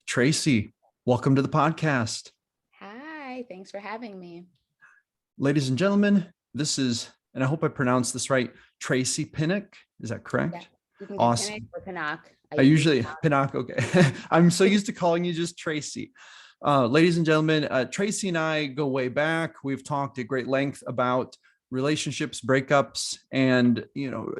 Tracy, welcome to the podcast. Hi, thanks for having me. Ladies and gentlemen, this is, and I hope I pronounced this right, Tracy Pinock. Is that Yeah, correct? you can do Panic Awesome. or Panock. I I use usually, Pinock, okay. I'm so used to calling you just Tracy. Ladies and gentlemen, Tracy and I go way back. We've talked at great length about relationships, breakups, and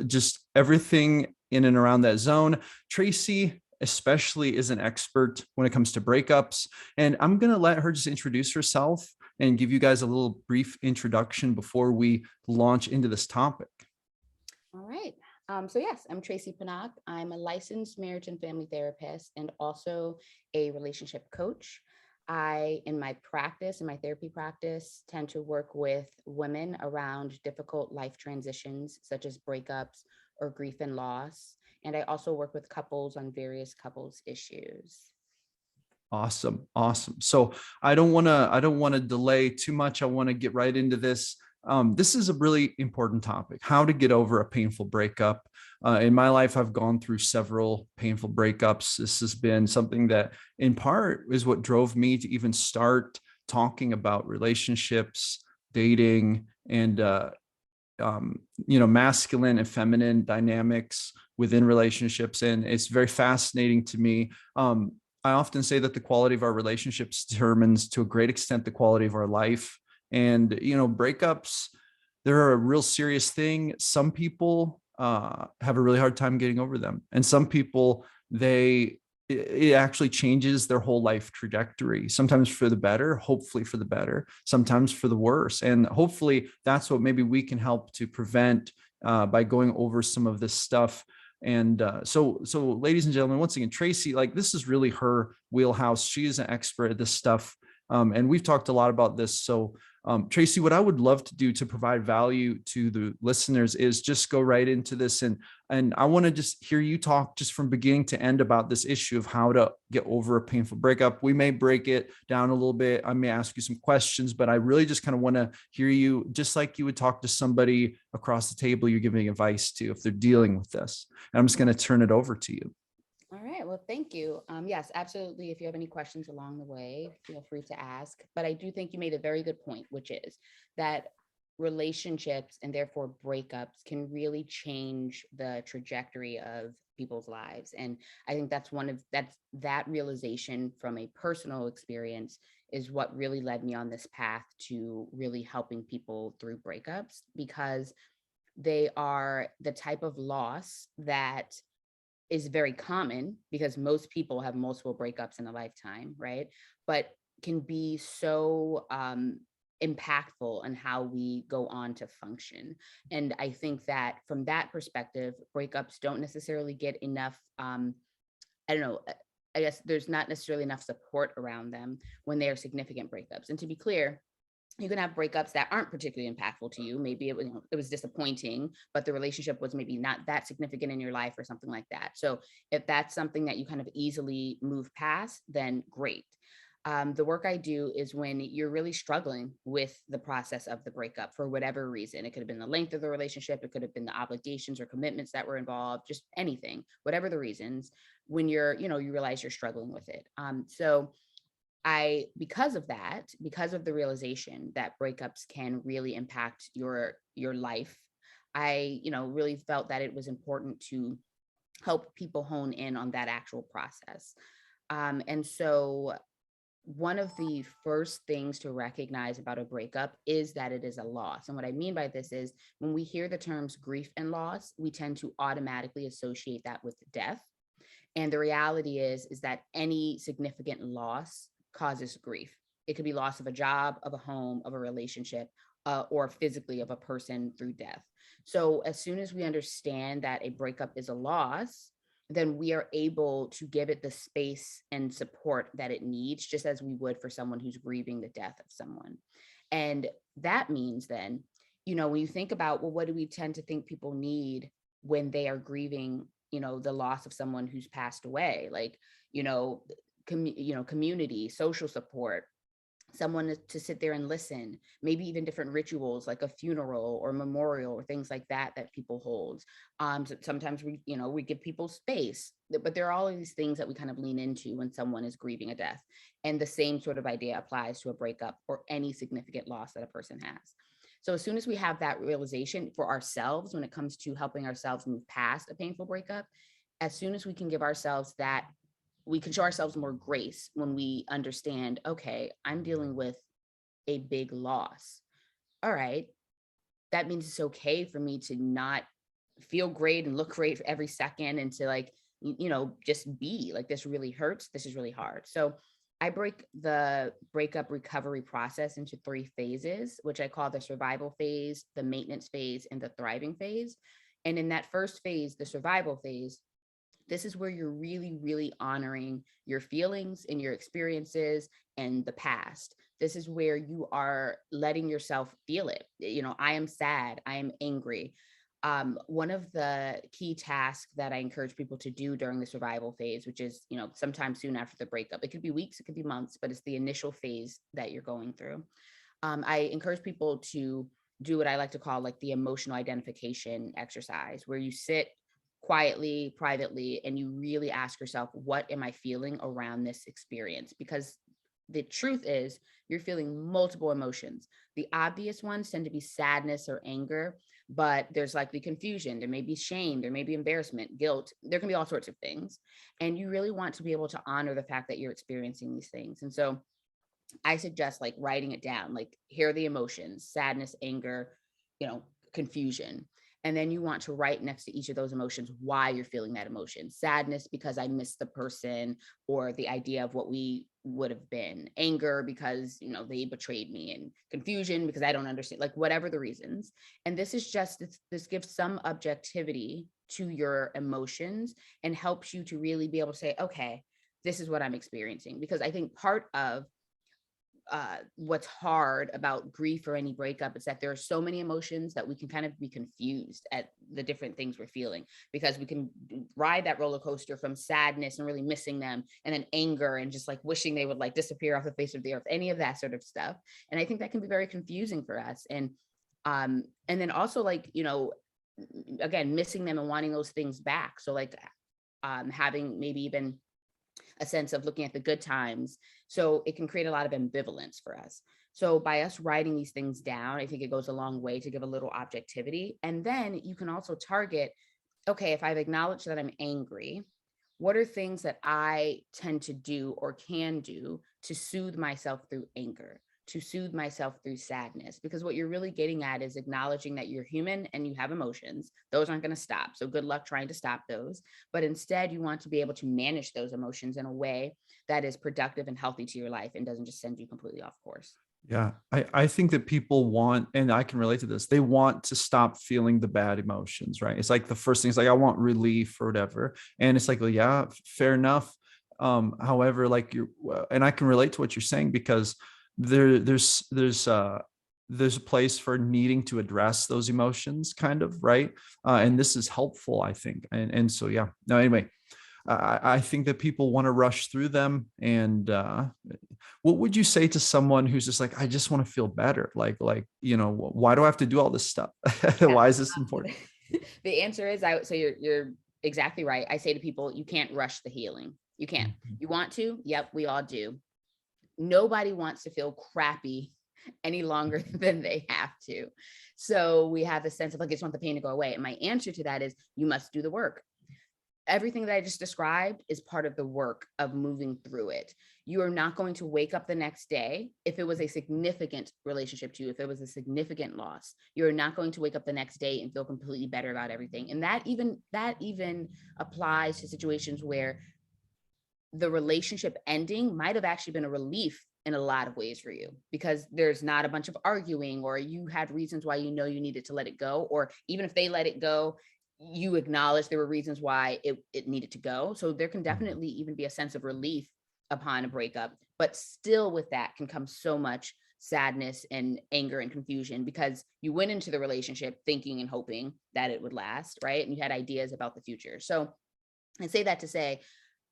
just everything in and around that zone. Tracy especially is an expert when it comes to breakups, and I'm going to let her just introduce herself and give you guys a little brief introduction before we launch into this topic. All right. So yes, I'm Tracy Panock. I'm a licensed marriage and family therapist and also a relationship coach. In my practice, in my therapy practice, tend to work with women around difficult life transitions, such as breakups or grief and loss. And I also work with couples on various couples issues. Awesome. Awesome. So I don't want to delay too much. I want to get right into this. This is a really important topic, how to get over a painful breakup. In my life, I've gone through several painful breakups. This has been something that in part is what drove me to even start talking about relationships, dating, and masculine and feminine dynamics within relationships. And it's very fascinating to me. I often say that the quality of our relationships determines to a great extent the quality of our life. And, breakups, they're a real serious thing. Some people have a really hard time getting over them. And some people, it actually changes their whole life trajectory, sometimes for the better, hopefully for the better, sometimes for the worse. And hopefully that's what maybe we can help to prevent by going over some of this stuff. And so ladies and gentlemen, once again, Tracy, like, this is really her wheelhouse. She is an expert at this stuff. And we've talked a lot about this. So Tracy, what I would love to do to provide value to the listeners is just go right into this. And I want to just hear you talk just from beginning to end about this issue of how to get over a painful breakup. We may break it down a little bit. I may ask you some questions, but I really just kind of want to hear you, just like you would talk to somebody across the table you're giving advice to if they're dealing with this. And I'm just going to turn it over to you. All right. Well, thank you. Yes, absolutely. If you have any questions along the way, feel free to ask. But I do think you made a very good point, which is that relationships and therefore breakups can really change the trajectory of people's lives. And I think that realization from a personal experience is what really led me on this path to really helping people through breakups, because they are the type of loss that is very common because most people have multiple breakups in a lifetime, right? But can be so impactful on how we go on to function. And I think that from that perspective, breakups don't necessarily get enough, I don't know, I guess there's not necessarily enough support around them when they are significant breakups. And to be clear, you can have breakups that aren't particularly impactful to you. Maybe it was disappointing, but the relationship was maybe not that significant in your life or something like that. So if that's something that you kind of easily move past, then great. The work I do is when you're really struggling with the process of the breakup for whatever reason. It could have been the length of the relationship. It could have been the obligations or commitments that were involved, just anything, whatever the reasons, when you realize you're struggling with it. Because of that, because of the realization that breakups can really impact your life, I, really felt that it was important to help people hone in on that actual process. And so one of the first things to recognize about a breakup is that it is a loss. And what I mean by this is when we hear the terms grief and loss, we tend to automatically associate that with death. And the reality is that any significant loss causes grief. It could be loss of a job, of a home, of a relationship, or physically of a person through death. So as soon as we understand that a breakup is a loss, then we are able to give it the space and support that it needs, just as we would for someone who's grieving the death of someone. And that means then, when you think about, well, what do we tend to think people need when they are grieving, the loss of someone who's passed away? Like, community, social support, someone to sit there and listen, maybe even different rituals like a funeral or memorial or things like that that people hold. Sometimes we give people space, but there are all of these things that we kind of lean into when someone is grieving a death. And the same sort of idea applies to a breakup or any significant loss that a person has. So as soon as we have that realization for ourselves, when it comes to helping ourselves move past a painful breakup, as soon as we can give ourselves that, we can show ourselves more grace when we understand, okay, I'm dealing with a big loss. All right, that means it's okay for me to not feel great and look great for every second, and to like, just be like, this really hurts. This is really hard. So I break the breakup recovery process into 3 phases, which I call the survival phase, the maintenance phase, and the thriving phase. And in that first phase, the survival phase, this is where you're really, really honoring your feelings and your experiences and the past. This is where you are letting yourself feel it. I am sad. I am angry. One of the key tasks that I encourage people to do during the survival phase, which is, sometime soon after the breakup, it could be weeks, it could be months, but it's the initial phase that you're going through. I encourage people to do what I like to call like the emotional identification exercise, where you sit quietly, privately, and you really ask yourself, what am I feeling around this experience? Because the truth is, you're feeling multiple emotions. The obvious ones tend to be sadness or anger, but there's likely confusion. There may be shame, there may be embarrassment, guilt. There can be all sorts of things. And you really want to be able to honor the fact that you're experiencing these things. And so I suggest like writing it down, like, here are the emotions: sadness, anger, confusion. And then you want to write next to each of those emotions why you're feeling that emotion. Sadness, because I miss the person or the idea of what we would have been. Anger, because, they betrayed me. And confusion, because I don't understand, like whatever the reasons. And this is just, this gives some objectivity to your emotions and helps you to really be able to say, okay, this is what I'm experiencing. Because I think part of what's hard about grief or any breakup is that there are so many emotions that we can kind of be confused at the different things we're feeling, because we can ride that roller coaster from sadness and really missing them, and then anger and just like wishing they would like disappear off the face of the earth, any of that sort of stuff. And I think that can be very confusing for us. And then also, like, again, missing them and wanting those things back. So like having maybe even a sense of looking at the good times. So it can create a lot of ambivalence for us. So by us writing these things down, I think it goes a long way to give a little objectivity. And then you can also target, okay, if I've acknowledged that I'm angry, what are things that I tend to do or can do to soothe myself through anger, to soothe myself through sadness? Because what you're really getting at is acknowledging that you're human and you have emotions. Those aren't going to stop. So good luck trying to stop those. But instead, you want to be able to manage those emotions in a way that is productive and healthy to your life and doesn't just send you completely off course. Yeah, I think that people want, and I can relate to this, they want to stop feeling the bad emotions, right? It's like the first thing is like, I want relief or whatever. And it's like, well, yeah, fair enough. However, like and I can relate to what you're saying, because there's a place for needing to address those emotions, kind of, right? And this is helpful, I think. And so, yeah, no, anyway, I think that people want to rush through them. And what would you say to someone who's just like, I just want to feel better? Why do I have to do all this stuff? Yeah. Why is this important? The answer is, so you're exactly right. I say to people, you can't rush the healing. You can't. You want to? Yep, we all do. Nobody wants to feel crappy any longer than they have to. So we have a sense of like, I just want the pain to go away. And my answer to that is, you must do the work. Everything that I just described is part of the work of moving through it. You are not going to wake up the next day, if it was a significant relationship to you, if it was a significant loss, you're not going to wake up the next day and feel completely better about everything. And that even applies to situations where the relationship ending might have actually been a relief in a lot of ways for you, because there's not a bunch of arguing, or you had reasons why you needed to let it go, or even if they let it go, you acknowledge there were reasons why it needed to go. So there can definitely even be a sense of relief upon a breakup, but still with that can come so much sadness and anger and confusion, because you went into the relationship thinking and hoping that it would last, right? And you had ideas about the future. So I say that to say,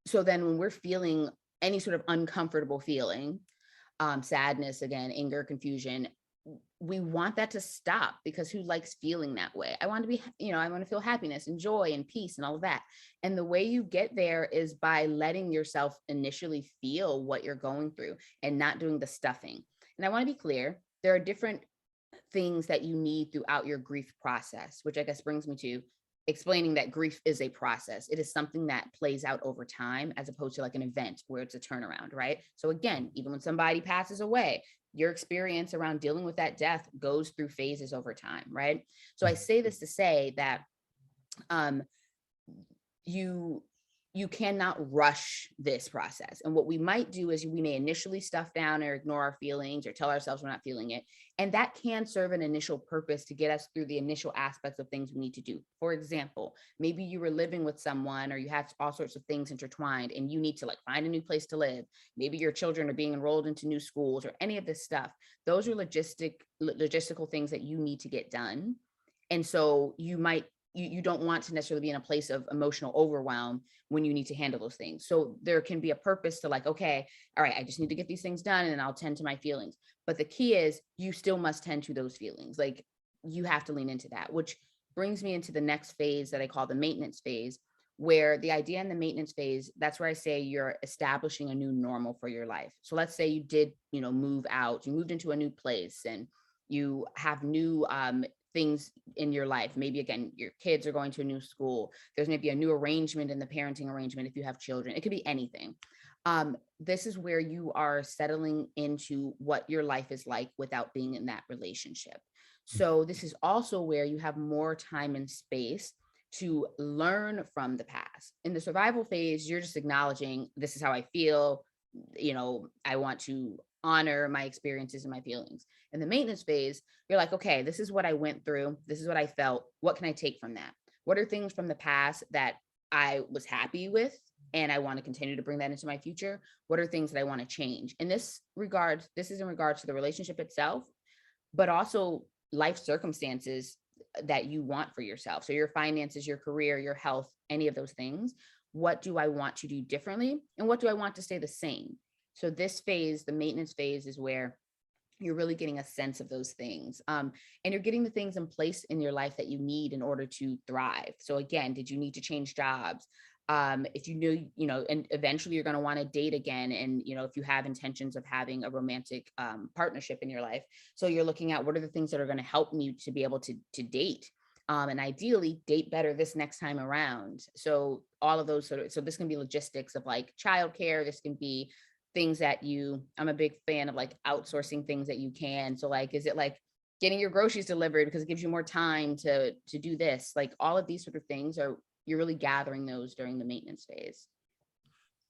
so then when we're feeling any sort of uncomfortable feeling, sadness, again, anger, confusion. We want that to stop, because who likes feeling that way? I want to be, I want to feel happiness and joy and peace and all of that. And the way you get there is by letting yourself initially feel what you're going through and not doing the stuffing. And I want to be clear, there are different things that you need throughout your grief process, which I guess brings me to explaining that grief is a process. It is something that plays out over time, as opposed to like an event where it's a turnaround, right? So again, even when somebody passes away, your experience around dealing with that death goes through phases over time, right? So I say this to say that um, you cannot rush this process. And what we might do is we may initially stuff down or ignore our feelings or tell ourselves we're not feeling it. And that can serve an initial purpose to get us through the initial aspects of things we need to do. For example, maybe you were living with someone, or you have all sorts of things intertwined, and you need to like find a new place to live. Maybe your children are being enrolled into new schools, or any of this stuff. Those are logistical things that you need to get done. And so you don't want to necessarily be in a place of emotional overwhelm when you need to handle those things. So there can be a purpose to like, okay, all right, I just need to get these things done and then I'll tend to my feelings. But the key is you still must tend to those feelings. Like, you have to lean into that, which brings me into the next phase that I call the maintenance phase, where the idea in the maintenance phase, that's where I say you're establishing a new normal for your life. So let's say you did, move out, you moved into a new place, and you have new things in your life. Maybe again, your kids are going to a new school. There's maybe a new arrangement in the parenting arrangement if you have children. It could be anything. This is where you are settling into what your life is like without being in that relationship. So this is also where you have more time and space to learn from the past. In the survival phase, you're just acknowledging, this is how I feel. I want to honor my experiences and my feelings. In the maintenance phase, you're like, okay, this is what I went through. This is what I felt. What can I take from that? What are things from the past that I was happy with and I want to continue to bring that into my future? What are things that I want to change? In this regard, this is in regards to the relationship itself, but also life circumstances that you want for yourself. So your finances, your career, your health, any of those things. What do I want to do differently? And what do I want to stay the same? So this phase, the maintenance phase, is where you're really getting a sense of those things. And you're getting the things in place in your life that you need in order to thrive. So again, did you need to change jobs? If you knew, and eventually you're going to want to date again. And, if you have intentions of having a romantic partnership in your life. So you're looking at what are the things that are going to help you to be able to date. And ideally date better this next time around. So all of those so this can be logistics of like childcare. This can be things that I'm a big fan of like outsourcing things that you can. So like, is it like getting your groceries delivered because it gives you more time to do this? Like all of these sort of things you're really gathering those during the maintenance phase.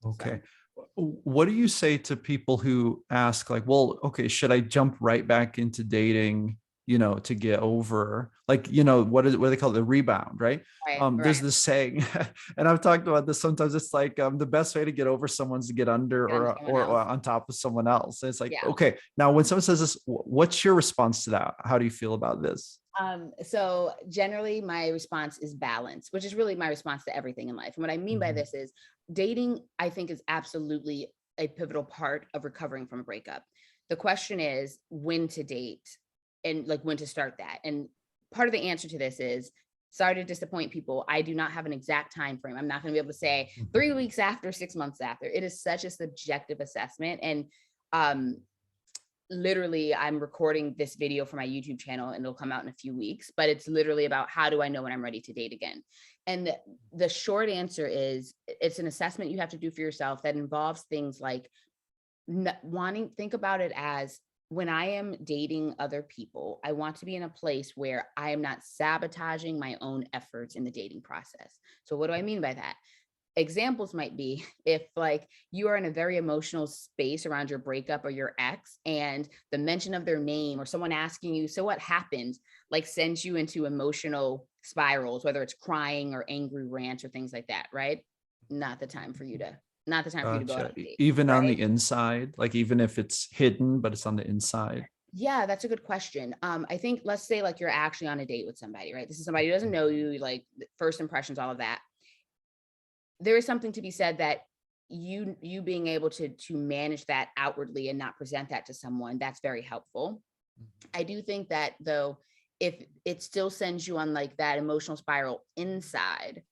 Okay. What do you say to people who ask like, well, okay, should I jump right back into dating, to get over like, what do they call it? The rebound, right? Right. There's this saying, and I've talked about this sometimes. It's like the best way to get over someone's to get under or on top of someone else. And it's like, Yeah. okay, now when someone says this, what's your response to that? How do you feel about this? So generally my response is balance, which is really my response to everything in life. And what I mean by this is dating, I think, is absolutely a pivotal part of recovering from a breakup. The question is when to date and like when to start that. And part of the answer to this is, sorry to disappoint people, I do not have an exact time frame. I'm not going to be able to say 3 weeks after, 6 months after. It is such a subjective assessment. And literally I'm recording this video for my YouTube channel and it'll come out in a few weeks, but it's literally about how do I know when I'm ready to date again? And the short answer is it's an assessment you have to do for yourself that involves things like think about it as, when I am dating other people, I want to be in a place where I am not sabotaging my own efforts in the dating process. So what do I mean by that? Examples might be if like you are in a very emotional space around your breakup or your ex, and the mention of their name or someone asking you, so what happened, like sends you into emotional spirals, whether it's crying or angry rants or things like that, right? Not the time for you to go out on a date. Even on Right? the inside, like even if it's hidden, but it's on the inside. Yeah, that's a good question. I think let's say like you're actually on a date with somebody, right? This is somebody who doesn't know you, like first impressions, all of that. There is something to be said that you being able to manage that outwardly and not present that to someone, that's very helpful. I do think that though, if it still sends you on like that emotional spiral inside,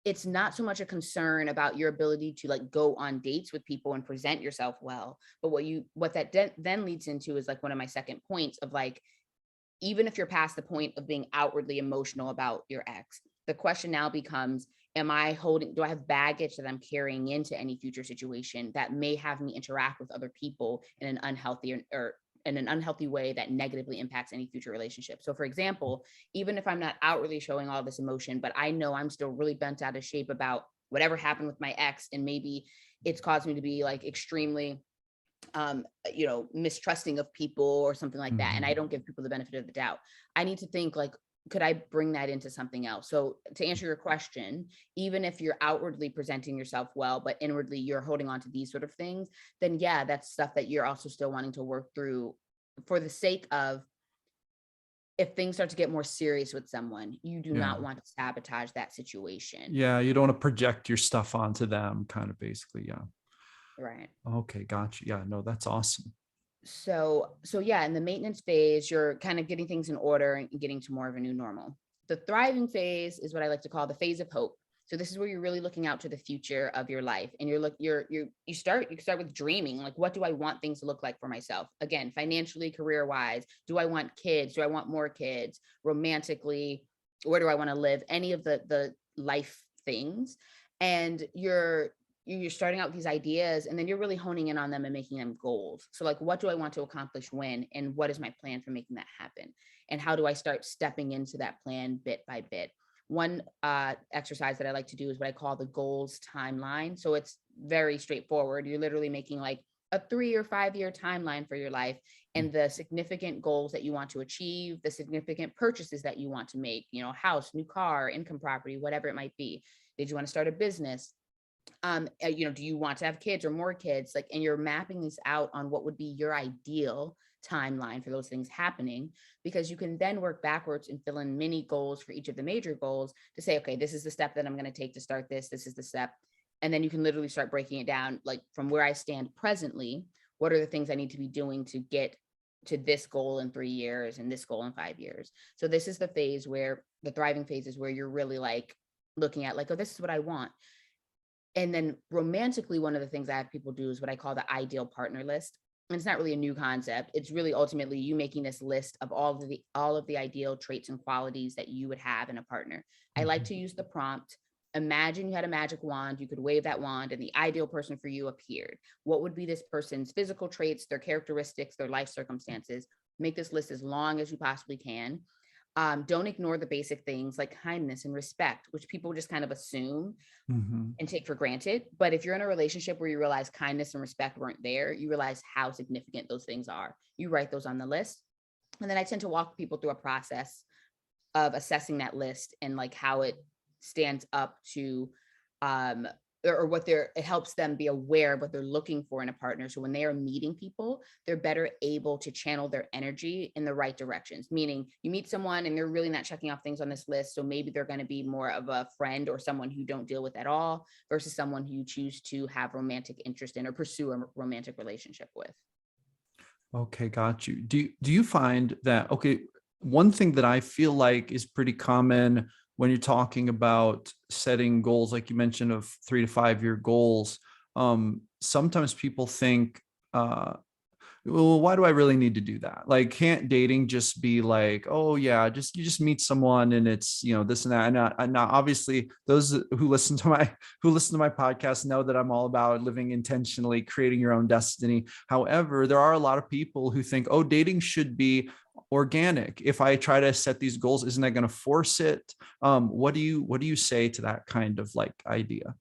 it's not so much a concern about your ability to like go on dates with people and present yourself well, but what that then leads into is like one of my second points of like, even if you're past the point of being outwardly emotional about your ex, the question now becomes, do I have baggage that I'm carrying into any future situation that may have me interact with other people in an unhealthy or in an unhealthy way that negatively impacts any future relationship? So for example, even if I'm not outwardly showing all this emotion, but I know I'm still really bent out of shape about whatever happened with my ex, and maybe it's caused me to be like extremely mistrusting of people or something like that, and I Mhm. don't give people the benefit of the doubt, I need to think like, could I bring that into something else? So to answer your question, even if you're outwardly presenting yourself well, but inwardly you're holding on to these sort of things, then yeah, that's stuff that you're also still wanting to work through, for the sake of, if things start to get more serious with someone, you do Yeah. not want to sabotage that situation. Yeah. You don't want to project your stuff onto them, kind of basically. Yeah. Right. Okay. Gotcha. Yeah. No, that's awesome. So yeah, in the maintenance phase, you're kind of getting things in order and getting to more of a new normal. The thriving phase is what I like to call the phase of hope. So this is where you're really looking out to the future of your life, and you start with dreaming, like, what do I want things to look like for myself? Again, financially, career wise, do I want kids? Do I want more kids? Romantically, where do I want to live? Any of the life things, and you're starting out with these ideas, and then you're really honing in on them and making them goals. So like, what do I want to accomplish when, and what is my plan for making that happen? And how do I start stepping into that plan bit by bit? One exercise that I like to do is what I call the goals timeline. So it's very straightforward. You're literally making like a 3 or 5 year timeline for your life, and the significant goals that you want to achieve, the significant purchases that you want to make, house, new car, income property, whatever it might be. Did you want to start a business? Do you want to have kids or more kids? Like, and you're mapping this out on what would be your ideal timeline for those things happening, because you can then work backwards and fill in mini goals for each of the major goals to say, okay, this is the step that I'm going to take to start this. This is the step. And then you can literally start breaking it down, like, from where I stand presently, what are the things I need to be doing to get to this goal in 3 years and this goal in 5 years. So this is the phase where the thriving phase is where you're really like looking at like, oh, this is what I want. And then romantically, one of the things I have people do is what I call the ideal partner list. And it's not really a new concept. It's really ultimately you making this list of all of the ideal traits and qualities that you would have in a partner. I like Mhm. to use the prompt. Imagine you had a magic wand, you could wave that wand and the ideal person for you appeared. What would be this person's physical traits, their characteristics, their life circumstances? Make this list as long as you possibly can. Don't ignore the basic things like kindness and respect, which people just kind of assume Mhm. and take for granted. But if you're in a relationship where you realize kindness and respect weren't there, you realize how significant those things are. You write those on the list. And then I tend to walk people through a process of assessing that list and like how it stands up to um or what they're it helps them be aware of what they're looking for in a partner. So when they are meeting people, they're better able to channel their energy in the right directions. Meaning you meet someone and they're really not checking off things on this list. So maybe they're going to be more of a friend or someone who you don't deal with at all versus someone who you choose to have romantic interest in or pursue a romantic relationship with. Okay, got you. Do you find that, okay, one thing that I feel like is pretty common when you're talking about setting goals, like you mentioned, of 3 to 5 year goals, sometimes people think, well, why do I really need to do that? Like, can't dating just be like, oh yeah, just you just meet someone and it's, this and that. And obviously those who listen to my podcast know that I'm all about living intentionally, creating your own destiny. However, there are a lot of people who think, oh, dating should be organic. If I try to set these goals, isn't that going to force it? What do you say to that kind of like idea?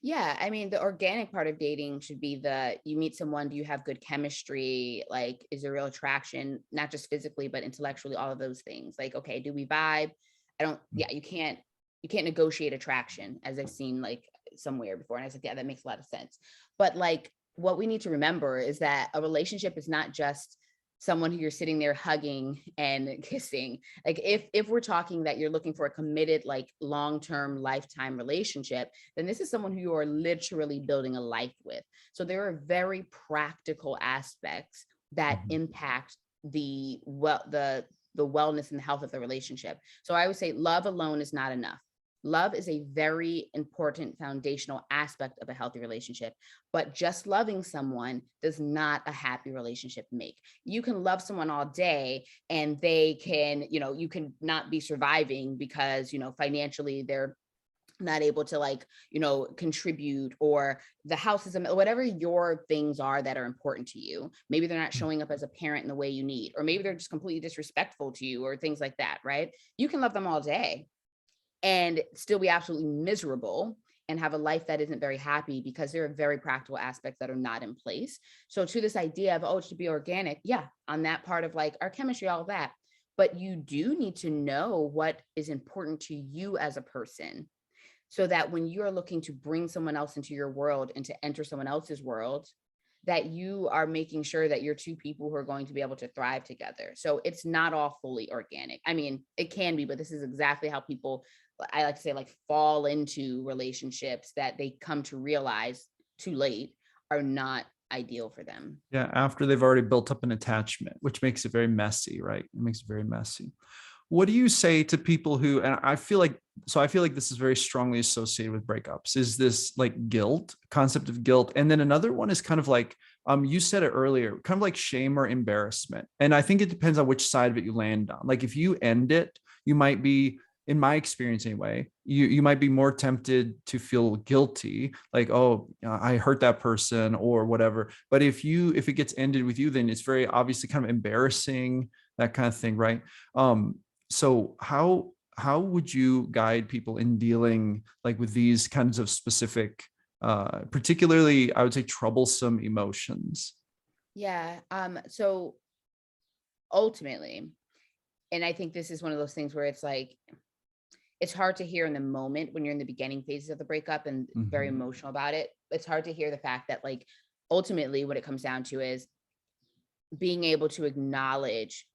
Yeah, I mean, the organic part of dating should be you meet someone, do you have good chemistry? Like, is there real attraction, not just physically, but intellectually, all of those things. Like, okay, do we vibe? Yeah, you can't negotiate attraction, as I've seen like somewhere before. And I was like, yeah, that makes a lot of sense. But like, what we need to remember is that a relationship is not just someone who you're sitting there hugging and kissing. Like if we're talking that you're looking for a committed, like long-term lifetime relationship, then this is someone who you are literally building a life with. So there are very practical aspects that Mhm. impact the wellness and the health of the relationship. So I would say love alone is not enough. Love is a very important foundational aspect of a healthy relationship, but just loving someone does not a happy relationship make. You can love someone all day and they can, you can not be surviving because, financially they're not able to, like, contribute, or the house is whatever your things are that are important to you. Maybe they're not showing up as a parent in the way you need, or maybe they're just completely disrespectful to you, or things like that, right? You can love them all day and still be absolutely miserable and have a life that isn't very happy, because there are very practical aspects that are not in place. So to this idea of, oh, it should be organic, yeah, on that part of like our chemistry, all of that, but you do need to know what is important to you as a person, so that when you're looking to bring someone else into your world and to enter someone else's world, that you are making sure that you're two people who are going to be able to thrive together. So it's not all fully organic. I mean, it can be, but this is exactly how people, I like to say, like, fall into relationships that they come to realize too late are not ideal for them. Yeah, after they've already built up an attachment, which makes it very messy, right? It makes it very messy. What do you say to people who, and I feel like this is very strongly associated with breakups, is this like guilt, concept of guilt. And then another one is kind of like, you said it earlier, kind of like shame or embarrassment. And I think it depends on which side of it you land on. Like if you end it, you might be, in my experience anyway, you might be more tempted to feel guilty, like, oh, I hurt that person or whatever. But if it gets ended with you, then it's very obviously kind of embarrassing, that kind of thing, right? So how would you guide people in dealing like with these kinds of specific, particularly I would say troublesome emotions? Yeah. So ultimately, and I think this is one of those things where it's like, it's hard to hear in the moment when you're in the beginning phases of the breakup and very Mhm. emotional about it. It's hard to hear the fact that, like, ultimately what it comes down to is being able to acknowledge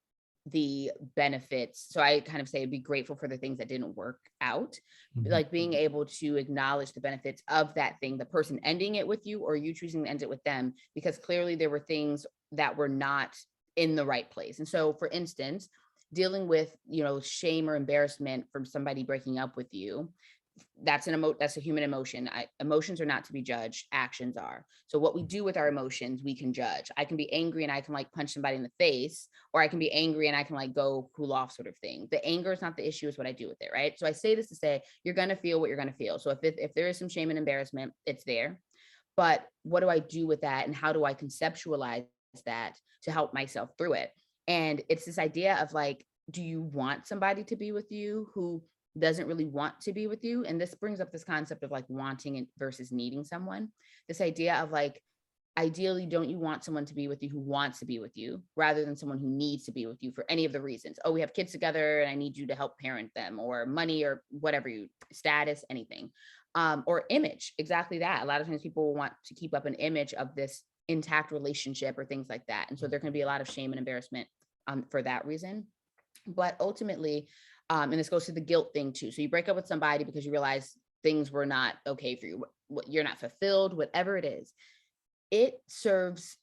the benefits. So I kind of say be grateful for the things that didn't work out, Mhm. like being able to acknowledge the benefits of that thing, the person ending it with you or you choosing to end it with them, because clearly there were things that were not in the right place. And so, for instance, dealing with, shame or embarrassment from somebody breaking up with you, that's a human emotion. Emotions are not to be judged, actions are. So what we do with our emotions, we can judge. I can be angry and I can, like, punch somebody in the face, or I can be angry and I can, like, go cool off, sort of thing. The anger is not the issue, is what I do with it, right? So I say this to say you're going to feel what you're going to feel. So if there is some shame and embarrassment, it's there. But what do I do with that, and how do I conceptualize that to help myself through it? And it's this idea of, like, do you want somebody to be with you who doesn't really want to be with you? And this brings up this concept of, like, wanting it versus needing someone. This idea of, like, ideally, don't you want someone to be with you who wants to be with you, rather than someone who needs to be with you for any of the reasons? Oh, we have kids together and I need you to help parent them, or money, or whatever, you status, anything. Or image, exactly that. A lot of times people want to keep up an image of this intact relationship or things like that. And so there can be a lot of shame and embarrassment for that reason. But ultimately, and this goes to the guilt thing too. So you break up with somebody because you realize things were not okay for you, you're not fulfilled, whatever it is. It serves,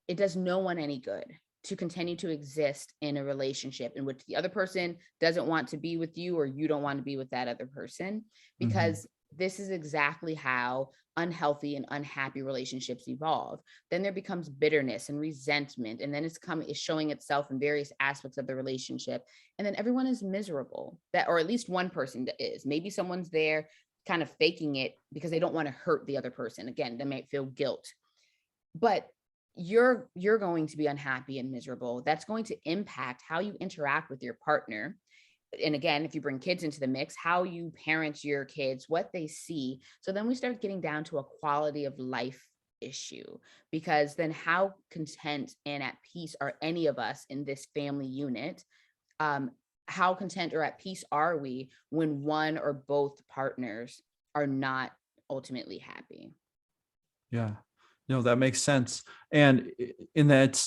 it does no one any good to continue to exist in a relationship in which the other person doesn't want to be with you, or you don't want to be with that other person, Mhm. because this is exactly how unhealthy and unhappy relationships evolve. Then there becomes bitterness and resentment, and then it's showing itself in various aspects of the relationship, and then everyone is miserable, that, or at least one person is. Maybe someone's there kind of faking it because they don't want to hurt the other person. Again, they might feel guilt, but you're going to be unhappy and miserable. That's going to impact how you interact with your partner. And again, if you bring kids into the mix, how you parent your kids, what they see. So then we start getting down to a quality of life issue, because then how content and at peace are any of us in this family unit? um, how content or at peace are we when one or both partners are not ultimately happy? Yeah. No, that makes sense. And in that,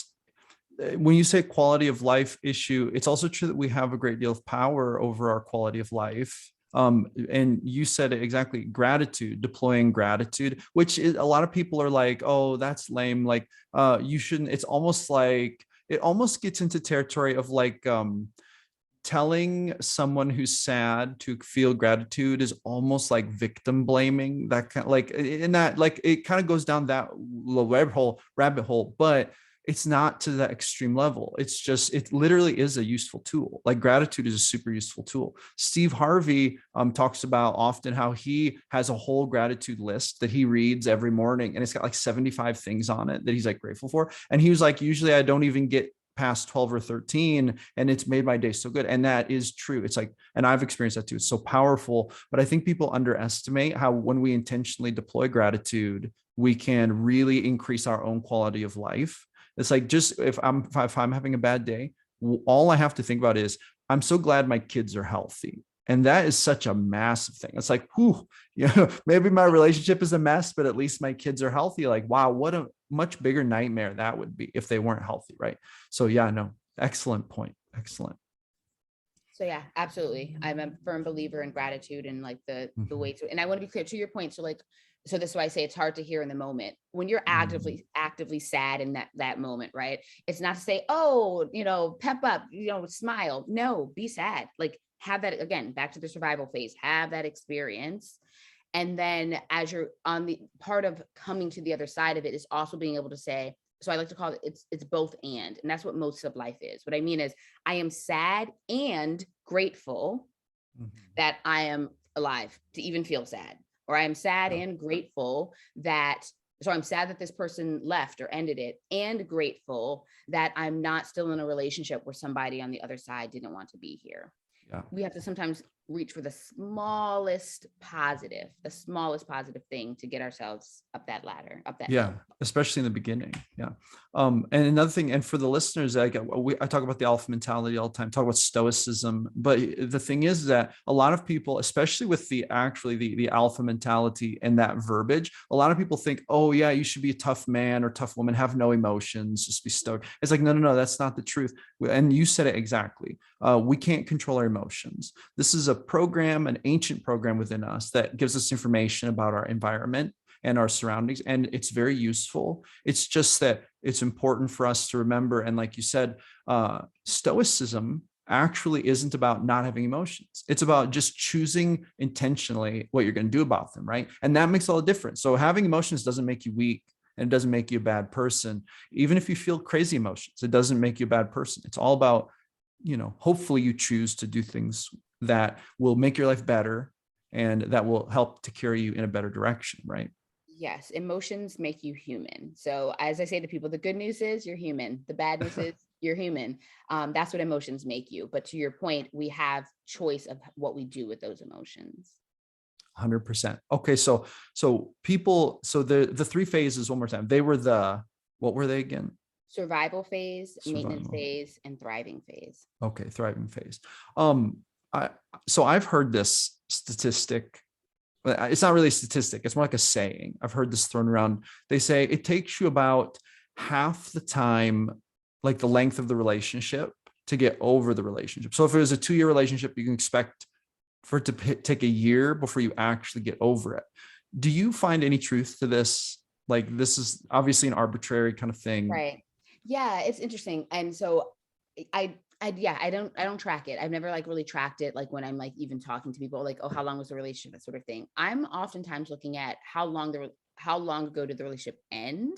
when you say quality of life issue, it's also true that we have a great deal of power over our quality of life. And you said it exactly, gratitude, deploying gratitude, which is, a lot of people are like, oh, that's lame. Like, you shouldn't, it's almost like, it almost gets into territory of like, telling someone who's sad to feel gratitude is almost like victim blaming, that kind of like, in that, like, it kind of goes down that rabbit hole, but it's not to that extreme level. It's just, it literally is a useful tool. Like, gratitude is a super useful tool. Steve Harvey talks about often how he has a whole gratitude list that he reads every morning, and it's got like 75 things on it that he's like grateful for. And he was like, usually I don't even get past 12 or 13, and it's made my day so good. And that is true. It's like, and I've experienced that too. It's so powerful. But I think people underestimate how, when we intentionally deploy gratitude, we can really increase our own quality of life. It's like, just if I'm having a bad day, all I have to think about is, I'm so glad my kids are healthy. And that is such a massive thing. It's like, whew, maybe my relationship is a mess, but at least my kids are healthy. Like, wow, what a much bigger nightmare that would be if they weren't healthy, right? So yeah, no, excellent point. Excellent. So yeah, absolutely. I'm a firm believer in gratitude and like the way to, and I want to be clear to your point. So like, so this is why I say it's hard to hear in the moment when you're actively sad in that moment, right? It's not to say, oh, pep up, smile. No, be sad. Like, have that, again, back to the survival phase, have that experience. And then as you're on the part of coming to the other side of it, is also being able to say, so I like to call it, it's both and that's what most of life is. What I mean is, I am sad and grateful that I am alive to even feel sad, or I am sad and grateful that, so I'm sad that this person left or ended it, and grateful that I'm not still in a relationship where somebody on the other side didn't want to be here. Yeah. We have to sometimes reach for the smallest positive thing to get ourselves up that ladder, up that hill. Especially in the beginning. Yeah. And another thing, and for the listeners, I talk about the alpha mentality all the time, talk about stoicism, but the thing is that a lot of people, especially with the alpha mentality and that verbiage, a lot of people think, oh yeah, you should be a tough man or tough woman, have no emotions, just be stoic. It's like, no, that's not the truth. And you said it exactly. We can't control our emotions. This is a program, an ancient program within us that gives us information about our environment and our surroundings, and it's very useful. It's just that it's important for us to remember. And like you said, stoicism actually isn't about not having emotions. It's about just choosing intentionally what you're going to do about them, right? And that makes all the difference. So having emotions doesn't make you weak, and it doesn't make you a bad person. Even if you feel crazy emotions, it doesn't make you a bad person. It's all about, hopefully you choose to do things that will make your life better and that will help to carry you in a better direction, right? Yes, emotions make you human. So as I say to people, the good news is you're human. The bad news is you're human. That's what emotions make you. But to your point, we have choice of what we do with those emotions. 100%. Okay, so the three phases, one more time. What were they again? Survival phase, maintenance phase, and thriving phase. Okay, thriving phase. I've heard this statistic. It's not really a statistic. It's more like a saying. I've heard this thrown around. They say it takes you about half the time, like the length of the relationship, to get over the relationship. So if it was a 2-year relationship, you can expect for it to take a year before you actually get over it. Do you find any truth to this? Like, this is obviously an arbitrary kind of thing. Right. Yeah, it's interesting. And so I don't track it. I've never like really tracked it. Like when I'm like even talking to people like, oh, how long was the relationship? That sort of thing. I'm oftentimes looking at how long ago did the relationship end?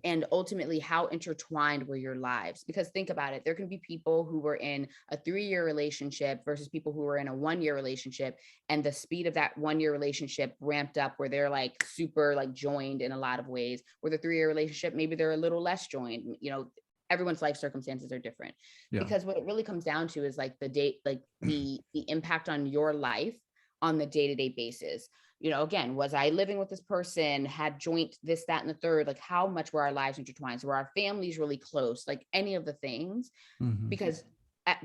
And ultimately how intertwined were your lives? Because think about it, there can be people who were in a 3-year relationship versus people who were in a 1-year relationship, and the speed of that 1-year relationship ramped up where they're like super like joined in a lot of ways, where the 3-year relationship, maybe they're a little less joined. Everyone's life circumstances are different. Because what it really comes down to is like the impact on your life on the day-to-day basis. Again, was I living with this person, had joint this, that, and the third, like how much were our lives intertwined? So were our families really close? Like any of the things, because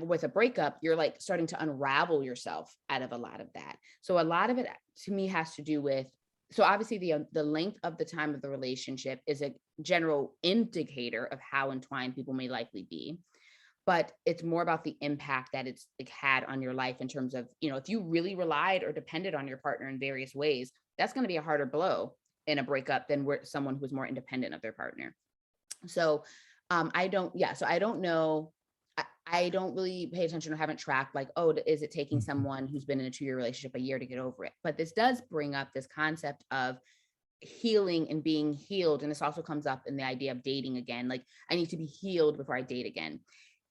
with a breakup, you're like starting to unravel yourself out of a lot of that. So a lot of it to me has to do with so obviously the length of the time of the relationship is a general indicator of how entwined people may likely be, but it's more about the impact that it's like had on your life in terms of, if you really relied or depended on your partner in various ways, that's going to be a harder blow in a breakup than where someone who's more independent of their partner. So I don't know. I don't really pay attention or haven't tracked like, oh, is it taking Mhm. someone who's been in a 2-year relationship a year to get over it? But this does bring up this concept of healing and being healed. And this also comes up in the idea of dating again. Like, I need to be healed before I date again.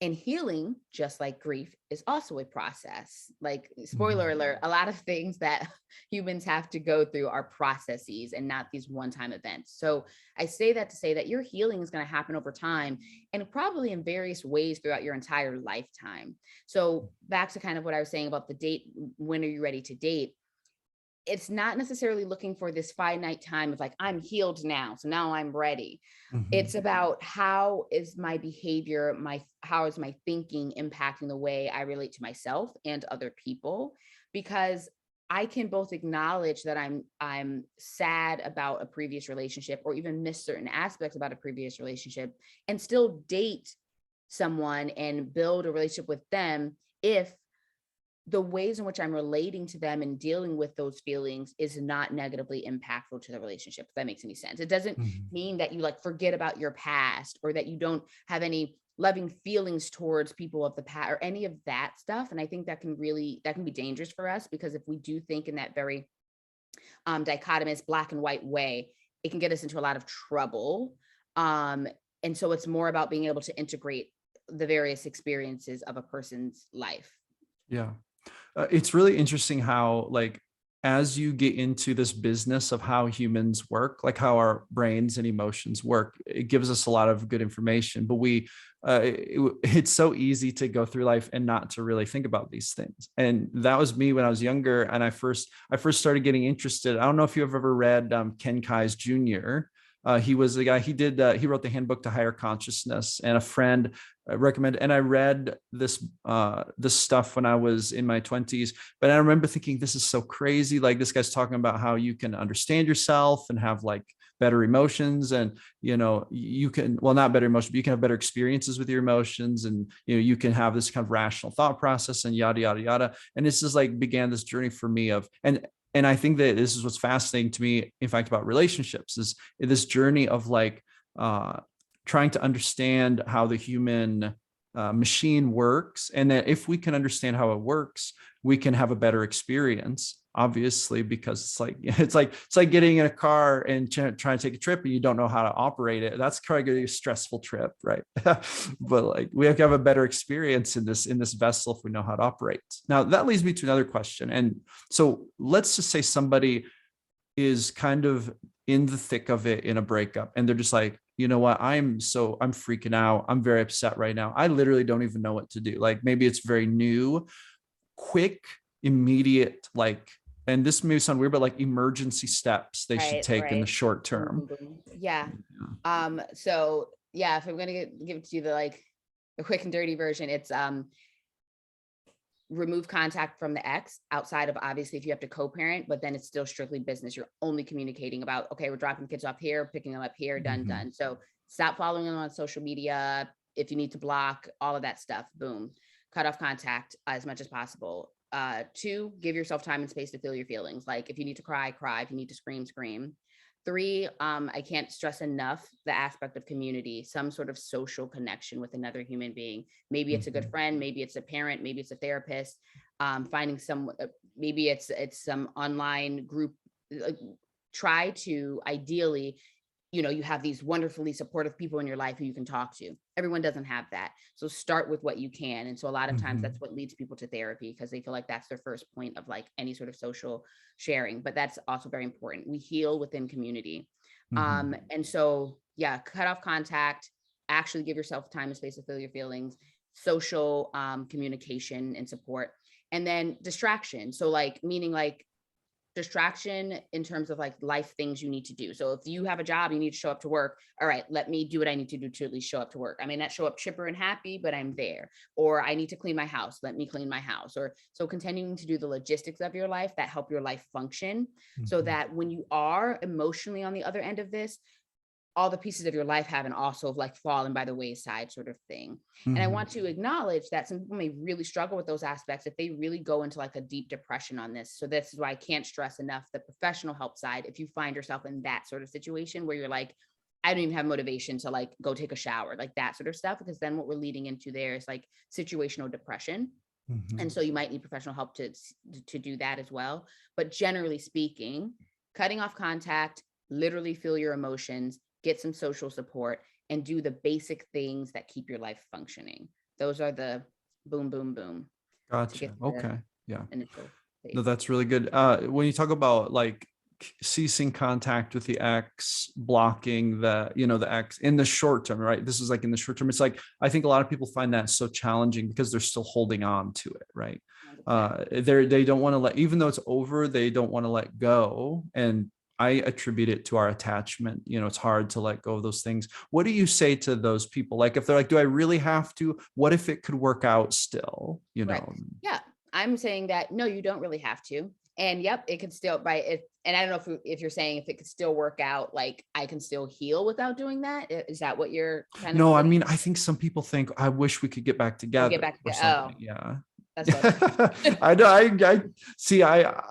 And healing, just like grief, is also a process. Like, spoiler Mhm. alert, a lot of things that humans have to go through are processes and not these one-time events. So I say that to say that your healing is going to happen over time and probably in various ways throughout your entire lifetime. So back to kind of what I was saying about the date, when are you ready to date? It's not necessarily looking for this finite time of like, I'm healed now, so now I'm ready. It's Mhm. about how is my behavior, how is my thinking impacting the way I relate to myself and other people? Because I can both acknowledge that I'm sad about a previous relationship or even miss certain aspects about a previous relationship and still date someone and build a relationship with them if the ways in which I'm relating to them and dealing with those feelings is not negatively impactful to the relationship, if that makes any sense. It doesn't Mhm. mean that you like forget about your past or that you don't have any loving feelings towards people of the past or any of that stuff. And I think that can be dangerous for us, because if we do think in that very dichotomous black and white way, it can get us into a lot of trouble. Um, and so it's more about being able to integrate the various experiences of a person's life. Yeah. It's really interesting how, like, as you get into this business of how humans work, like how our brains and emotions work, it gives us a lot of good information. But it's so easy to go through life and not to really think about these things. And that was me when I was younger, and I first started getting interested. I don't know if you've ever read Ken Kai's Jr. He was the guy. He wrote the Handbook to Higher Consciousness, and a friend recommended. And I read this stuff when I was in my 20s. But I remember thinking, this is so crazy. Like, this guy's talking about how you can understand yourself and have like better emotions, and you can, well, not better emotions, but you can have better experiences with your emotions, and you can have this kind of rational thought process, and yada yada yada. And this is like began this journey for me of, and I think that this is what's fascinating to me, in fact, about relationships, is this journey of like uh, trying to understand how the human machine works, and that if we can understand how it works, we can have a better experience. Obviously, because it's like getting in a car and trying to take a trip and you don't know how to operate it. That's kind of a stressful trip, right? But like, we have to have a better experience in this vessel if we know how to operate. Now that leads me to another question. And so let's just say somebody is kind of in the thick of it in a breakup, and they're just like, you know what, I'm freaking out, I'm very upset right now, I literally don't even know what to do. Like, maybe it's very new, quick, immediate, like, and this may sound weird, but like emergency steps they should Right, take in the right. short Boom, term. boom, boom. Yeah. So yeah, if I'm gonna give it to you the quick and dirty version, it's remove contact from the ex outside of, obviously, if you have to co-parent, but then it's still strictly business. You're only communicating about, okay, we're dropping the kids off here, picking them up here, done, Mhm. done. So stop following them on social media. If you need to block all of that stuff, boom, cut off contact as much as possible. Two, give yourself time and space to feel your feelings. Like, if you need to cry, cry. If you need to scream, scream. Three, I can't stress enough the aspect of community, some sort of social connection with another human being. Maybe it's a good Mhm. friend, maybe it's a parent, maybe it's a therapist. Finding some, maybe it's some online group. Like, try to ideally, you have these wonderfully supportive people in your life who you can talk to. Everyone doesn't have that. So start with what you can. And so a lot of times that's Mhm. what leads people to therapy, because they feel like that's their first point of like any sort of social sharing. But that's also very important. We heal within community. Mhm. And so, yeah, cut off contact, actually give yourself time and space to feel your feelings, social communication and support, and then distraction. So like, meaning like, distraction in terms of like life things you need to do. So if you have a job, you need to show up to work. All right, let me do what I need to do to at least show up to work. I may not show up chipper and happy, but I'm there. Or I need to clean my house. Let me clean my house. Or so continuing to do the logistics of your life that help your life function, so Mhm. that when you are emotionally on the other end of this, all the pieces of your life haven't also like fallen by the wayside sort of thing. And I Mhm. want to acknowledge that some people may really struggle with those aspects if they really go into like a deep depression on this. So this is why I can't stress enough the professional help side. If you find yourself in that sort of situation where you're like, I don't even have motivation to like go take a shower, like that sort of stuff, because then what we're leading into there is like situational depression. And Mhm. so you might need professional help to do that as well. But generally speaking, cutting off contact, literally feel your emotions, get some social support, and do the basic things that keep your life functioning. Those are the boom, boom, boom to Gotcha. get to the Okay. Yeah. initial No, phase. that's really good. When you talk about like ceasing contact with the ex, blocking the ex in the short term, right? This is like in the short term. It's like, I think a lot of people find that so challenging because they're still holding on to it, right? 100%. They don't want to let, even though it's over, they don't want to let go. And I attribute it to our attachment. It's hard to let go of those things. What do you say to those people? Like, if they're like, do I really have to? What if it could work out still, Right. Yeah. I'm saying that no, you don't really have to. And yep, it could still by it. And I don't know if you're saying if it could still work out, like I can still heal without doing that. Is that what you're kind of No, I getting? mean, I think some people think, I wish we could get back Oh, get together back or to something. oh, Yeah. that's what I know. I see. I,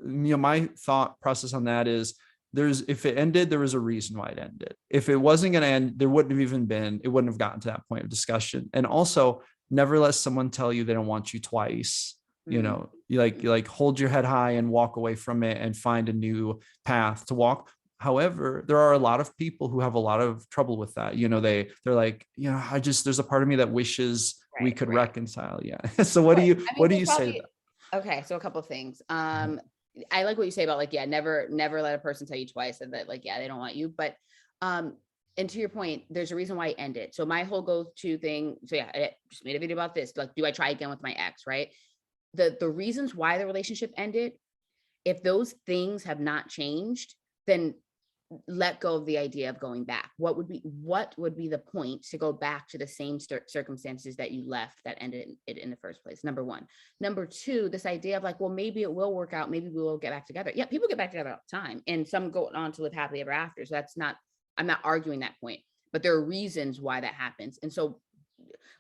my thought process on that is, if it ended, there was a reason why it ended. If it wasn't going to end, there wouldn't have even been, it wouldn't have gotten to that point of discussion. And also, never let someone tell you they don't want you twice. Mm, You like hold your head high and walk away from it and find a new path to walk. However, there are a lot of people who have a lot of trouble with that. They're like, there's a part of me that wishes we right, could right. reconcile. Yeah. So what do Right. you I mean, what do there's you say to probably okay. So a couple of things. I like what you say about like, yeah, never let a person tell you twice and that like, yeah, they don't want you. But um, and to your point, there's a reason why I ended. So my whole go-to thing. So yeah, I just made a video about this. Like, do I try again with my ex? Right. The reasons why the relationship ended, if those things have not changed, then let go of the idea of going back. What would be the point to go back to the same circumstances that you left that ended it in the first place? Number one. Number two, this idea of like, well, maybe it will work out, maybe we will get back together. Yeah, people get back together all the time, and some go on to live happily ever after. So I'm not arguing that point, but there are reasons why that happens. And so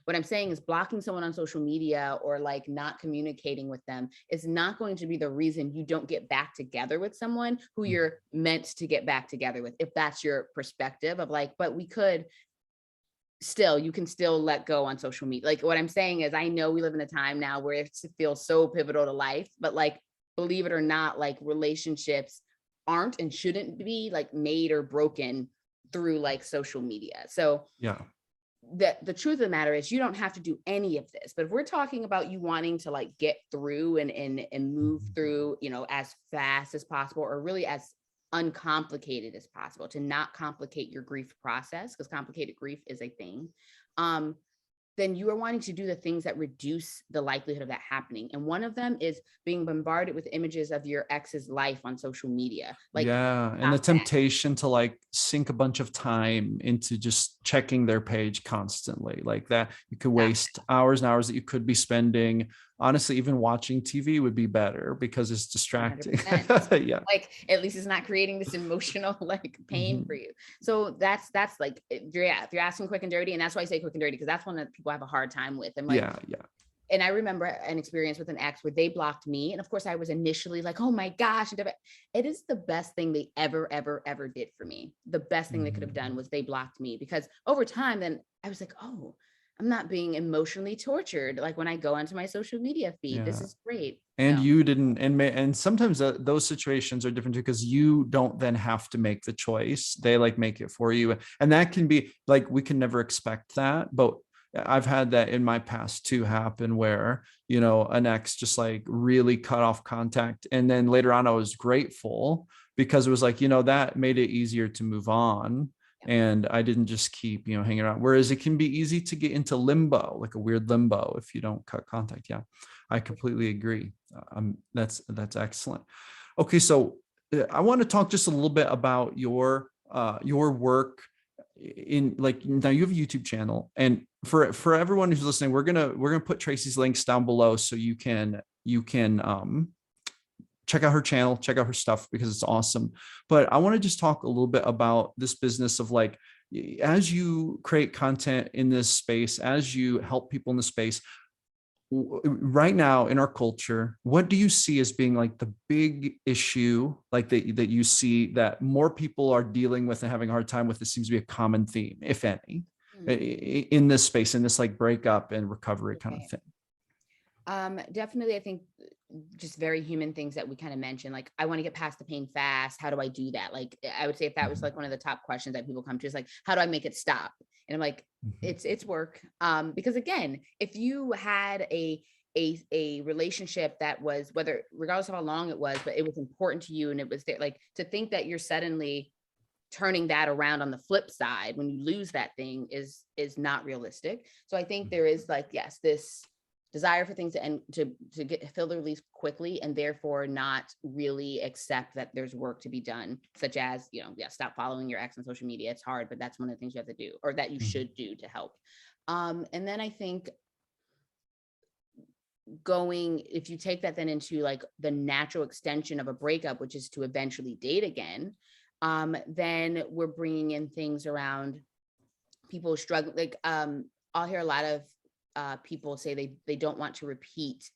what I'm saying is blocking someone on social media or like not communicating with them is not going to be the reason you don't get back together with someone who them? you're meant to get back together with. If that's your perspective of like, but we could still, you can still let go on social media. Like what I'm saying is, I know we live in a time now where it feels so pivotal to life, but like, believe it or not, like relationships aren't and shouldn't be like made or broken through like social media. So Yeah. the truth of the matter is you don't have to do any of this. But if we're talking about you wanting to like get through and move through, as fast as possible, or really as uncomplicated as possible, to not complicate your grief process, because complicated grief is a thing, um then you are wanting to do the things that reduce the likelihood of that happening. And one of them is being bombarded with images of your ex's life on social media. Like, Yeah. And the stop that. temptation to like sink a bunch of time into just checking their page constantly, like that, you could Stop. waste hours and hours that you could be spending. Honestly, even watching TV would be better because it's distracting. 100%. Yeah. Like at least it's not creating this emotional like pain for Mhm. you. So that's like if you're asking quick and dirty, and that's why I say quick and dirty, because that's one that people have a hard time with. And like, Yeah. Yeah. and I remember an experience with an ex where they blocked me. And of course I was initially like, oh my gosh. It is the best thing they ever did for me. The best thing they could have done Mhm. was they blocked me, because over time, then I was like, oh, I'm not being emotionally tortured. Like when I go onto my social media feed, this Yeah. is great. And No. you didn't, and sometimes those situations are different too, because you don't then have to make the choice. They like make it for you, and that can be like, we can never expect that, but I've had that in my past too happen, where an ex just like really cut off contact, and then later on I was grateful because it was like, that made it easier to move on. And I didn't just keep hanging around, whereas it can be easy to get into limbo, like a weird limbo, if you don't cut contact. Yeah. I completely agree. That's excellent. Okay, so I want to talk just a little bit about your work in, like, now you have a YouTube channel, and for everyone who's listening, we're gonna put Tracy's links down below so you can check out her channel, check out her stuff, because it's awesome. But I want to just talk a little bit about this business of, like, as you create content in this space, as you help people in the space right now in our culture, what do you see as being like the big issue, like that you see that more people are dealing with and having a hard time with? This seems to be a common theme, if any, in this space, in this like breakup and recovery kind of thing. Definitely, I think just very human things that we kind of mentioned, like, I want to get past the pain fast. How do I do that? Like, I would say if that was like one of the top questions that people come to, is like, how do I make it stop? And I'm like, it's work. Because again, if you had a relationship that was, whether, regardless of how long it was, but it was important to you and it was there, like, to think that you're suddenly turning that around on the flip side when you lose that thing is not realistic. So I think there is, like, yes, this desire for things to end, to fill the release quickly, and therefore not really accept that there's work to be done, such as, stop following your ex on social media. It's hard, but that's one of the things you have to do, or that you should do, to help. And then I think if you take that then into like the natural extension of a breakup, which is to eventually date again, then we're bringing in things around people struggling. Like, I'll hear a lot of people say they don't want to repeat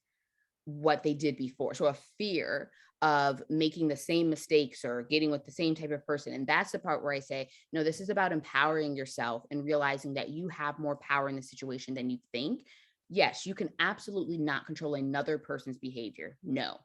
what they did before. So a fear of making the same mistakes or getting with the same type of person. And that's the part where I say, no, this is about empowering yourself and realizing that you have more power in the situation than you think. Yes, you can absolutely not control another person's behavior. No,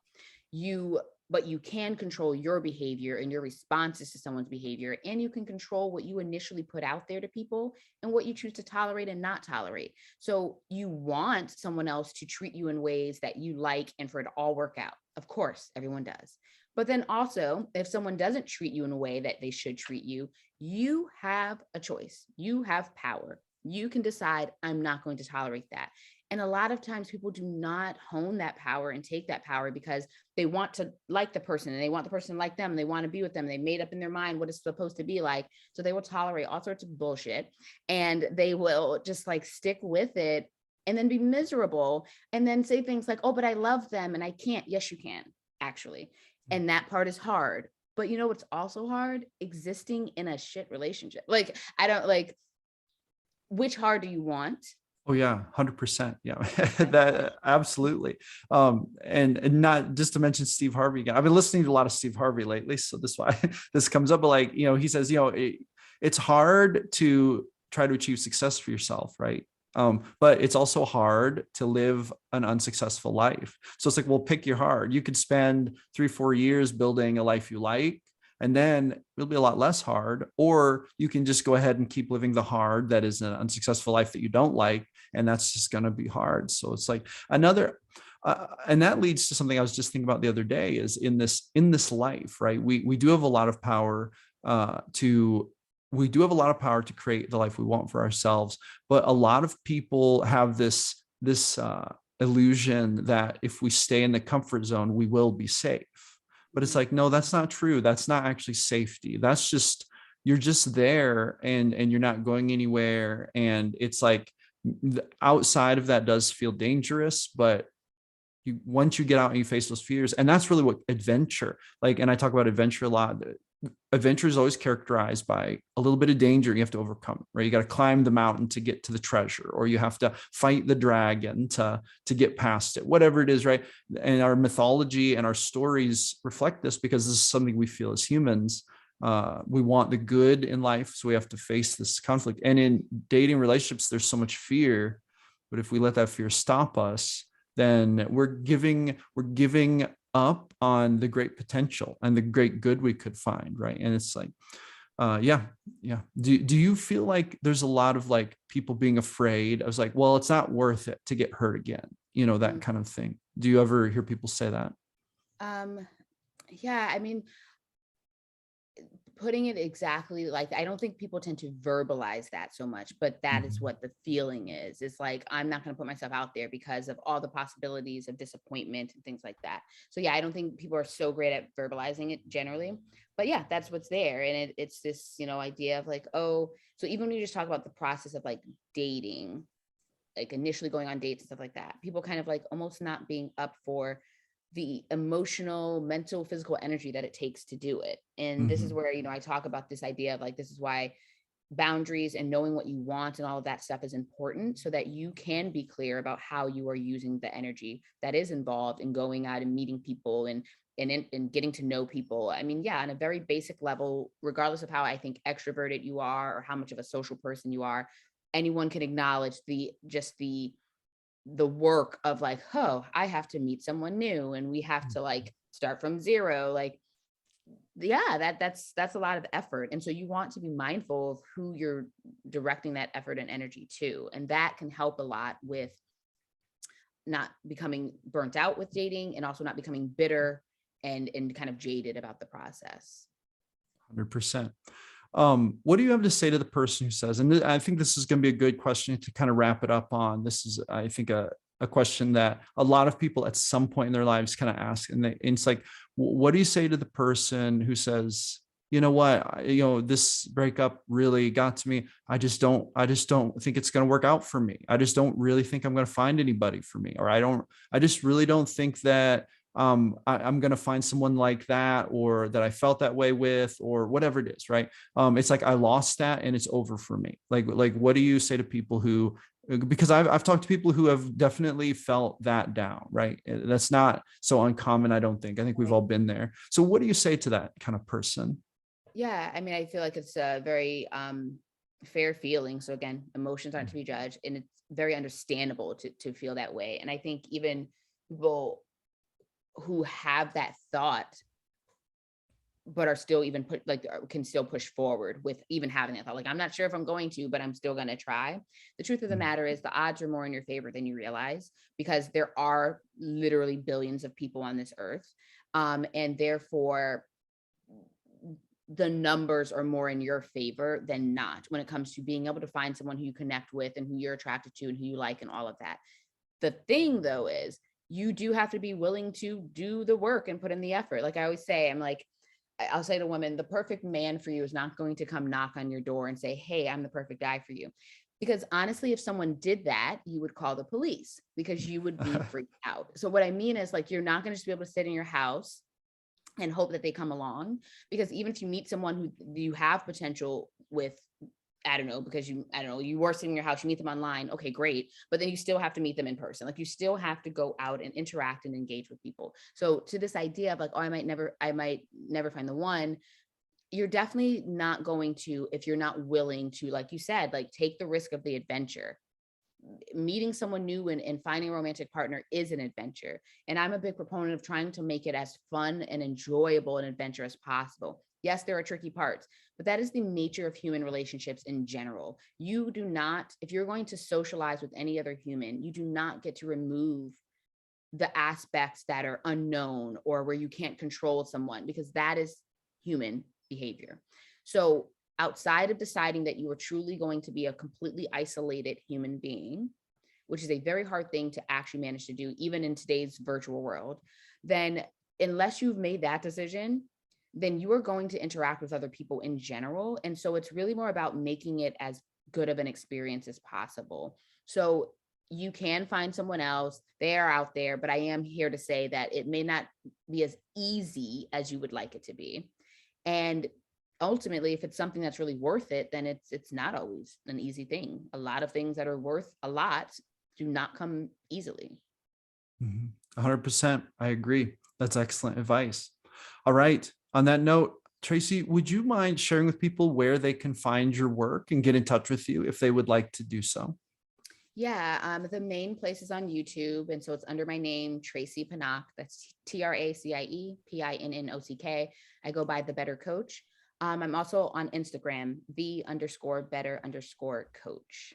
but you can control your behavior and your responses to someone's behavior. And you can control what you initially put out there to people and what you choose to tolerate and not tolerate. So you want someone else to treat you in ways that you like and for it to all work out. Of course, everyone does. But then also, if someone doesn't treat you in a way that they should treat you, you have a choice. You have power. You can decide, I'm not going to tolerate that. And a lot of times people do not hone that power and take that power because they want to like the person and they want the person to like them. And they want to be with them. They made up in their mind what it's supposed to be like. So they will tolerate all sorts of bullshit and they will just like stick with it and then be miserable and then say things like, oh, but I love them and I can't. Yes, you can, actually. And that part is hard. But you know what's also hard? Existing in a shit relationship. Like, I don't like, which hard do you want? Oh yeah, 100%. Yeah, that absolutely. And not just to mention Steve Harvey again. I've been listening to a lot of Steve Harvey lately, so this is why this comes up. But like, he says, it's hard to try to achieve success for yourself, right? But it's also hard to live an unsuccessful life. So it's like, well, pick your hard. You could spend 3-4 years building a life you like, and then it'll be a lot less hard. Or you can just go ahead and keep living the hard that is an unsuccessful life that you don't like, and that's just going to be hard. So it's like another, and that leads to something I was just thinking about the other day, is in this life, right? We do have a lot of power to create the life we want for ourselves. But a lot of people have this illusion that if we stay in the comfort zone, we will be safe. But it's like, no, that's not true. That's not actually safety. That's just, you're just there and you're not going anywhere. And it's like, outside of that does feel dangerous, but once you get out and you face those fears, and that's really what adventure, like, and I talk about adventure a lot. Adventure is always characterized by a little bit of danger you have to overcome, right? You got to climb the mountain to get to the treasure, or you have to fight the dragon to get past it, whatever it is, right? And our mythology and our stories reflect this, because this is something we feel as humans. We want the good in life, so we have to face this conflict. And in dating relationships, there's so much fear, but if we let that fear stop us, then we're giving up on the great potential and the great good we could find, right? And it's like, yeah. Do you feel like there's a lot of like people being afraid? I was like, well, it's not worth it to get hurt again, that kind of thing. Do you ever hear people say that? Yeah, I mean, putting it exactly like, I don't think people tend to verbalize that so much, but that is what the feeling is. It's like, I'm not going to put myself out there because of all the possibilities of disappointment and things like that. So yeah, I don't think people are so great at verbalizing it generally, but yeah, that's what's there. And it's this, idea of like, oh, so even when you just talk about the process of like dating, like initially going on dates and stuff like that, people kind of like almost not being up for the emotional, mental, physical energy that it takes to do it. And this is Mhm. where, I talk about this idea of like, this is why boundaries and knowing what you want and all of that stuff is important, so that you can be clear about how you are using the energy that is involved in going out and meeting people and getting to know people. I mean, yeah, on a very basic level, regardless of how I think extroverted you are or how much of a social person you are, anyone can acknowledge the work of like, oh, I have to meet someone new and we have to like start from zero. Like, yeah, that's a lot of effort. And so you want to be mindful of who you're directing that effort and energy to. And that can help a lot with not becoming burnt out with dating, and also not becoming bitter and kind of jaded about the process. 100%. What do you have to say to the person who says, and I think this is going to be a good question to kind of wrap it up on. This is, I think, a question that a lot of people at some point in their lives kind of ask. And it's like, what do you say to the person who says, you know what, this breakup really got to me. I just don't think it's going to work out for me. I just don't really think I'm going to find anybody for me. Or I just really don't think that I'm going to find someone like that, or that I felt that way with, or whatever it is. Right. It's like, I lost that and it's over for me. Like, what do you say to people who, because I've talked to people who have definitely felt that down, right? That's not so uncommon. I don't think, I think we've all been there. So what do you say to that kind of person? Yeah, I mean, I feel like it's a very fair feeling. So again, emotions aren't to be judged, and it's very understandable to feel that way. And I think even people who have that thought but are still even put like can still push forward with even having that thought, like, I'm not sure if I'm going to, but I'm still going to try. The truth of the matter is the odds are more in your favor than you realize, because there are literally billions of people on this earth, and therefore the numbers are more in your favor than not when it comes to being able to find someone who you connect with and who you're attracted to and who you like and all of that. The thing though is, you do have to be willing to do the work and put in the effort. Like I always say, I'm like, I'll say to women, the perfect man for you is not going to come knock on your door and say, hey, I'm the perfect guy for you. Because honestly, if someone did that, you would call the police, because you would be freaked out. So what I mean is, like, you're not going to just be able to sit in your house and hope that they come along, because even if you meet someone who you have potential with, I don't know, because I don't know, you were sitting in your house, you meet them online. Okay, great. But then you still have to meet them in person. Like, you still have to go out and interact and engage with people. So to this idea of like, oh, I might never find the one, you're definitely not going to, if you're not willing to, like you said, like, take the risk of the adventure. Meeting someone new and finding a romantic partner is an adventure. And I'm a big proponent of trying to make it as fun and enjoyable an adventure as possible. Yes, there are tricky parts, but that is the nature of human relationships in general. You do not, if you're going to socialize with any other human, you do not get to remove the aspects that are unknown or where you can't control someone, because that is human behavior. So outside of deciding that you are truly going to be a completely isolated human being, which is a very hard thing to actually manage to do, even in today's virtual world, then unless you've made that decision, then you are going to interact with other people in general. And so it's really more about making it as good of an experience as possible. So you can find someone else, they are out there, but I am here to say that it may not be as easy as you would like it to be. And ultimately, if it's something that's really worth it, then it's not always an easy thing. A lot of things that are worth a lot do not come easily. 100%. I agree. That's excellent advice. All right. On that note, Tracy, would you mind sharing with people where they can find your work and get in touch with you if they would like to do so? Yeah, the main place is on YouTube, and so it's under my name, Tracy Panock. That's Tracie Pinnock. I go by the Better Coach. I'm also on Instagram, the_better_coach.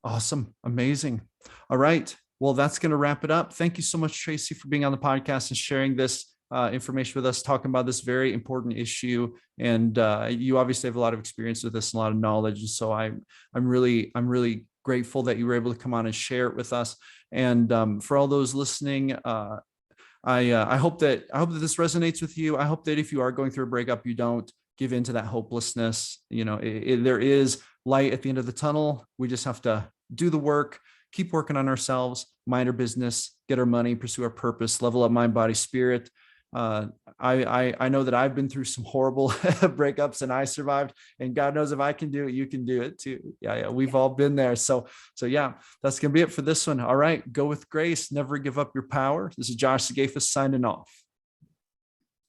Awesome. Amazing. All right. Well, that's going to wrap it up. Thank you so much, Tracy, for being on the podcast and sharing this information with us, talking about this very important issue. And you obviously have a lot of experience with this, and a lot of knowledge. And so I'm really grateful that you were able to come on and share it with us. And for all those listening, I hope that this resonates with you. I hope that if you are going through a breakup, you don't give into that hopelessness. You know, there is light at the end of the tunnel. We just have to do the work, keep working on ourselves, mind our business, get our money, pursue our purpose, level up mind, body, spirit. I know that I've been through some horrible breakups, and I survived, and God knows if I can do it, you can do it too. Yeah. We've all been there. So yeah, that's going to be it for this one. All right. Go with grace. Never give up your power. This is Josh Sigafus signing off.